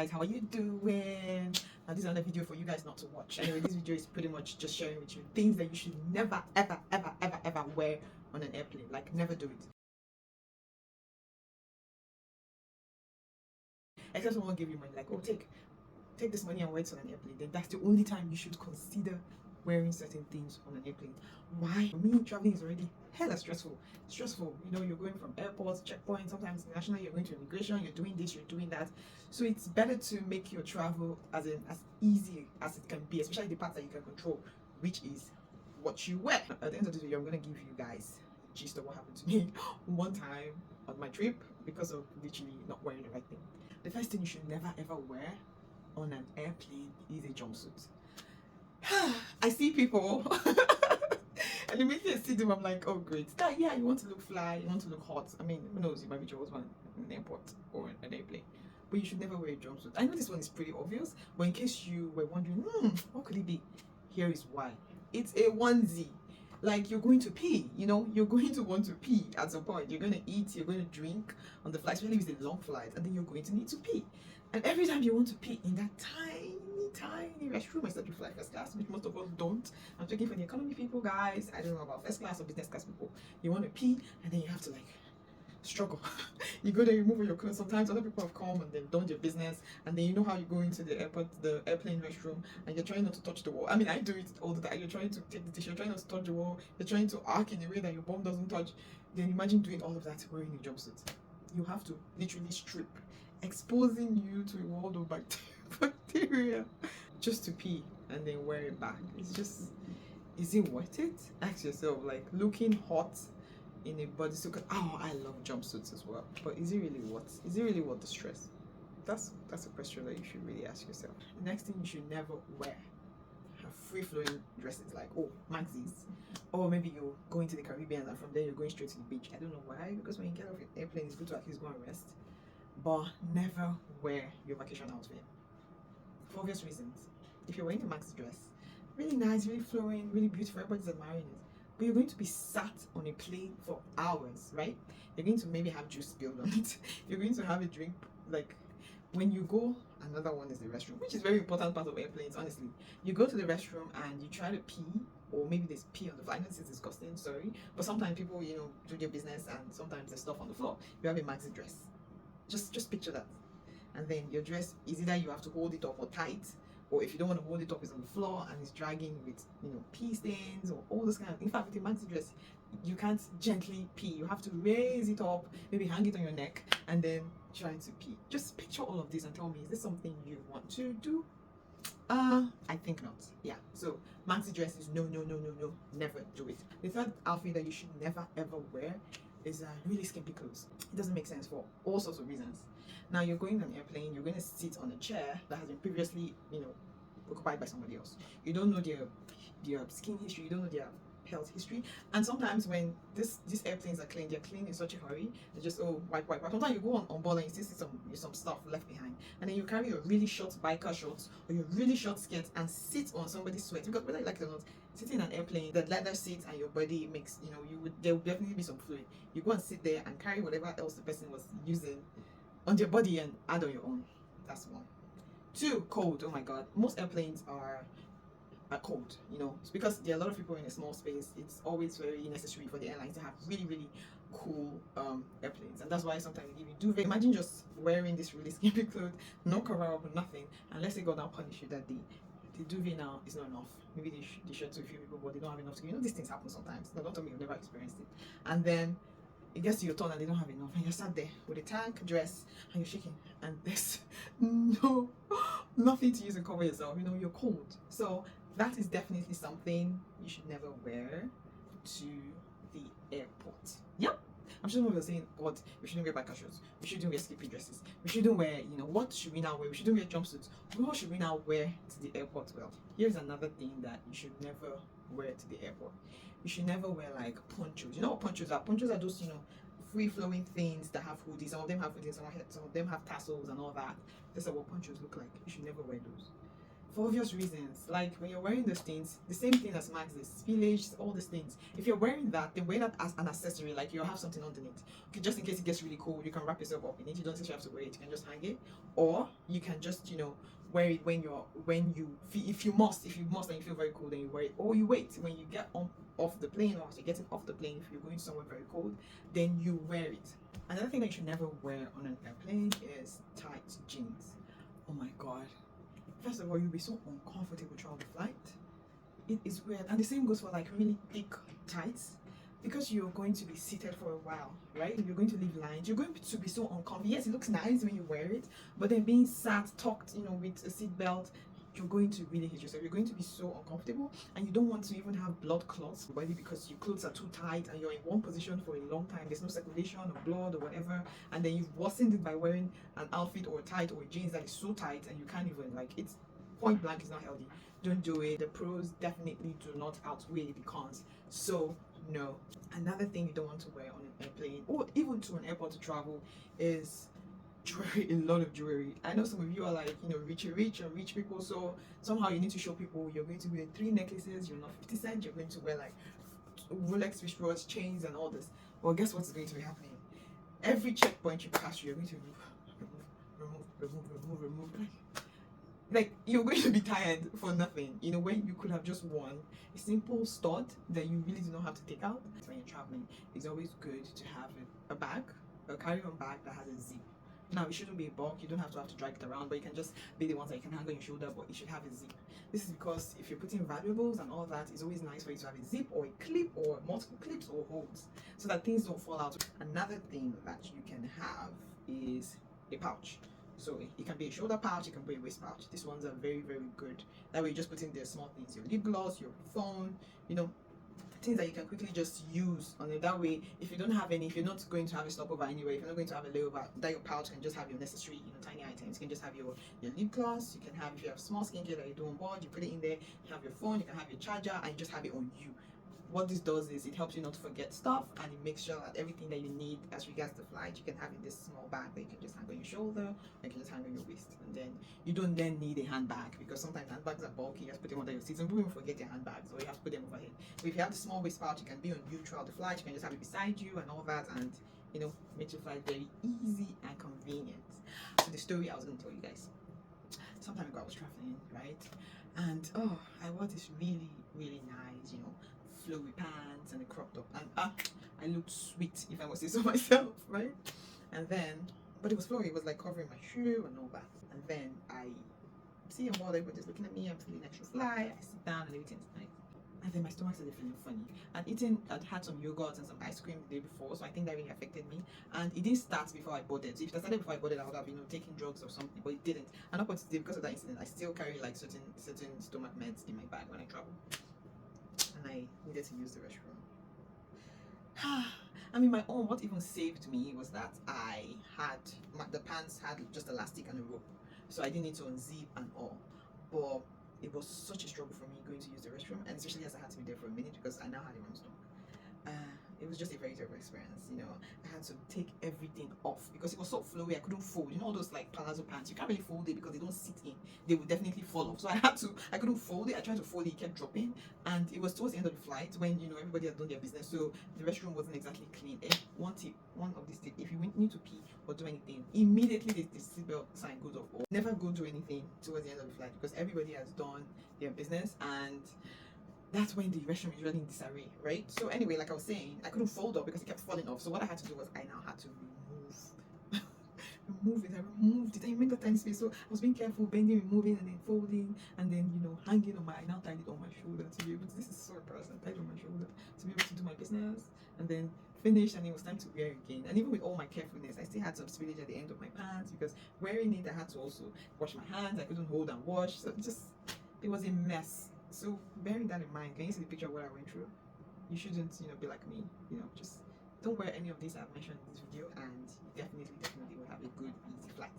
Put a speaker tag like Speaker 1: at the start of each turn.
Speaker 1: guys, how are you doing? Now this is another video for you guys not to watch. Anyway, this video is pretty much just sharing with you things that you should never ever wear on an airplane. Like, never do it. Except someone give you money, like, oh, take this money and wear it on an airplane. Then that's the only time you should consider wearing certain things on an airplane. Why? For me, traveling is already hella stressful. You know, you're going from airports, checkpoints, sometimes national, you're going to immigration, you're doing this, you're doing that. So it's better to make your travel as easy as it can be, especially the parts that you can control, which is what you wear. At the end of this video, I'm gonna give you guys a gist of what happened to me one time on my trip because of literally not wearing the right thing. The first thing you should never ever wear on an airplane is a jumpsuit. I see people and immediately I see them, I'm like, oh great. Yeah, you want to look fly, you want to look hot. I mean, who knows, you might be your husband in an airport or an airplane. But you should never wear a jumpsuit. I know this one is pretty obvious, but in case you were wondering, what could it be? Here is why. It's a onesie. Like, you're going to pee, you know, you're going to want to pee at some point. You're going to eat, you're going to drink on the flight, especially if it's a long flight, and then you're going to need to pee. And every time you want to pee in that tiny restroom, except you fly first class, which most of us don't. I'm talking for the economy people, guys. I don't know about first class or business class people. You want to pee, and then you have to like struggle. You go there, you move your clothes. Sometimes other people have come and they've done their business, and then you know how you go into the airport, the airplane restroom, and you're trying not to touch the wall. I mean, I do it all the time. You're trying to take the tissue, you're trying not to touch the wall, you're trying to arc in a way that your bum doesn't touch. Then imagine doing all of that wearing a jumpsuit. You have to literally strip, exposing you to a world of bacteria just to pee and then wear it back. It's just, is it worth it? Ask yourself, like, looking hot in a bodysuit. Oh, I love jumpsuits as well, but is it really worth the stress? That's a question that you should really ask yourself. The next thing you should never wear are free-flowing dresses, like, oh, maxis, or maybe you're going to the Caribbean and from there you're going straight to the beach. I don't know why, because when you get off an airplane, it's good to at least go and rest. But never wear your vacation outfit for obvious reasons. If you're wearing a maxi dress, really nice, really flowing, really beautiful, everybody's admiring it, but you're going to be sat on a plane for hours, right? You're going to maybe have juice spilled on it. You're going to have a drink. Like, when you go, another one is the restroom, which is a very important part of airplanes, honestly. You go to the restroom and you try to pee, or maybe there's pee on the flight. I know this is disgusting, sorry, but sometimes people, you know, do their business and sometimes there's stuff on the floor. You have a maxi dress. Just picture that. And then your dress is either you have to hold it up or tight, or if you don't want to hold it up, it's on the floor and it's dragging with, you know, pee stains or all this kind of thing. In fact, with a maxi dress, you can't gently pee. You have to raise it up, maybe hang it on your neck, and then try to pee. Just picture all of this and tell me, is this something you want to do? I think not. Yeah. So maxi dress is no, never do it. The third outfit that you should never ever wear is really skimpy clothes. It doesn't make sense for all sorts of reasons. Now, you're going on an airplane, you're going to sit on a chair that has been previously, you know, occupied by somebody else. You don't know their skin history, you don't know their health history, and sometimes when these airplanes are clean, they're clean in such a hurry, they just, oh, wipe. Sometimes you go on board and you still see some stuff left behind, and then you carry your really short biker shorts or your really short skirt and sit on somebody's sweat, because whether you like it or not, sitting in an airplane, the leather seat and your body makes, you know, there will definitely be some fluid. You go and sit there and carry whatever else the person was using on your body and add on your own. That's one. Two, cold. Oh my god, most airplanes are cold, you know. It's because there are a lot of people in a small space. It's always very necessary for the airlines to have really cool airplanes, and that's why sometimes they give you duvet. Imagine just wearing this really skimpy clothes, no cover up, nothing, unless they go down punish you that day. The duvet now is not enough. Maybe they share to a few people, but they don't have enough to, you know, these things happen sometimes. Now, don't tell me you've never experienced it. And then it gets to your turn and they don't have enough, and you're sat there with a tank dress and you're shaking, and there's nothing to use to cover yourself. You know, you're cold. So that is definitely something you should never wear to the airport. Yep. I'm sure what you're saying, but we shouldn't wear biker shorts, we shouldn't wear skimpy dresses, we shouldn't wear, you know, what should we now wear? We shouldn't wear jumpsuits. What should we now wear to the airport? Well, here's another thing that you should never wear to the airport. You should never wear like ponchos. You know what ponchos are? Ponchos are those, you know, free-flowing things that have hoodies. Some of them have hoodies, some of them have tassels and all that. This is what ponchos look like. You should never wear those. for obvious reasons. Like when you're wearing those things, the same thing as Max, the spillage, all these things. If you're wearing that, then wear that as an accessory, like you'll have something underneath. Okay, just in case it gets really cold, you can wrap yourself up in it. You don't necessarily have to wear it, you can just hang it. Or you can just, wear it when you feel, if you must and you feel very cold, then you wear it. Or you wait when you get on off the plane, or as you're getting off the plane, if you're going somewhere very cold, then you wear it. Another thing that you should never wear on an airplane is tight jeans. Oh my god. First of all, you'll be so uncomfortable throughout the flight. It is weird. And the same goes for like really thick tights. Because you're going to be seated for a while, right? You're going to leave lines. You're going to be so uncomfortable. Yes, it looks nice when you wear it, but then being sat, tucked, with a seat belt, you're going to really hate yourself. You're going to be so uncomfortable, and you don't want to even have blood clots in your body because your clothes are too tight and you're in one position for a long time. There's no circulation or blood or whatever, and then you've worsened it by wearing an outfit or tight or jeans that is so tight and you can't even, like, it's point blank, it's not healthy. Don't do it. The pros definitely do not outweigh the cons. So no. Another thing you don't want to wear on an airplane or even to an airport to travel is jewelry, a lot of jewelry. I know some of you are like, rich people, so somehow you need to show people you're going to wear 3 necklaces, you're not 50 cents, you're going to wear like Rolex wristwatch, chains, and all this. Well, guess what's going to be happening? Every checkpoint you pass through, you're going to remove. Like you're going to be tired for nothing, when you could have just worn a simple stud that you really do not have to take out. When you're traveling, it's always good to have a bag, a carry-on bag that has a zip. Now, it shouldn't be a bulk, you don't have to drag it around, but you can just be the ones that you can hang on your shoulder, but it should have a zip. This is because if you're putting valuables and all that, it's always nice for you to have a zip or a clip or multiple clips or holes so that things don't fall out. Another thing that you can have is a pouch. So it can be a shoulder pouch, it can be a waist pouch. These ones are very, very good. That way you just put in the small things, your lip gloss, your phone, things that you can quickly just use on it. That way, if you don't have any, if you're not going to have a stopover anywhere, if you're not going to have a layover, that your pouch can just have your necessary, tiny items. You can just have your lip gloss, you can have, if you have small skincare that you do on board, you put it in there, you have your phone, you can have your charger, and you just have it on you. What this does is it helps you not to forget stuff, and it makes sure that everything that you need as regards the flight, you can have in this small bag that you can just hang on your shoulder, or you can just hang on your waist. And then you don't then need a handbag, because sometimes handbags are bulky. You have to put them under your seat. Some people even forget their handbags, or you have to put them overhead. But if you have the small waist pouch, it can be on you throughout the flight. You can just have it beside you and all that, and make your flight very easy and convenient. So the story I was going to tell you guys. Some time ago I was traveling, right? And I wore this really, really nice, flowy pants and a crop top, and I looked sweet, if I must say so myself, right? And then, but it was flowy, it was like covering my shoe and all that. And then I see a wall, everybody's looking at me, I'm feeling extra fly, I sit down and everything's nice. And then my stomach started feeling funny. I'd had some yogurt and some ice cream the day before, so I think that really affected me. And it didn't start before I boarded. So if it started before I boarded, I would have, taken drugs or something, but it didn't. And up until today, because of that incident, I still carry like certain stomach meds in my bag when I travel. And I needed to use the restroom. I mean, what even saved me was that the pants had just elastic and a rope, so I didn't need to unzip and all. But it was such a struggle for me going to use the restroom, and especially as I had to be there for a minute because I now had a run stomach. It was just a very terrible experience. I had to take everything off because it was so flowy. I couldn't fold. All those like palazzo pants, you can't really fold it because they don't sit in. They would definitely fall off. So I couldn't fold it. I tried to fold it, it kept dropping, and it was towards the end of the flight when everybody had done their business, so the restroom wasn't exactly clean. One of these tips: if you need to pee or do anything, immediately the seatbelt sign goes off. Or never go do anything towards the end of the flight because everybody has done their business, and that's when the restroom is really in disarray, right? So anyway, like I was saying, I couldn't fold up because it kept falling off. So what I had to do was I now had to remove it. I removed it. I made that tiny space. So I was being careful, bending, removing, and then folding, and then hanging on I now tied it on my shoulder to be able to. This is so embarrassing. I tied it on my shoulder to be able to do my business, and then finished, and it was time to wear again. And even with all my carefulness, I still had some spillage at the end of my pants because wearing it, I had to also wash my hands. I couldn't hold and wash, so it was a mess. So bearing that in mind, can you see the picture of what I went through? You shouldn't, be like me. Just don't wear any of these I've mentioned in this video, and you definitely will have a good, easy flight.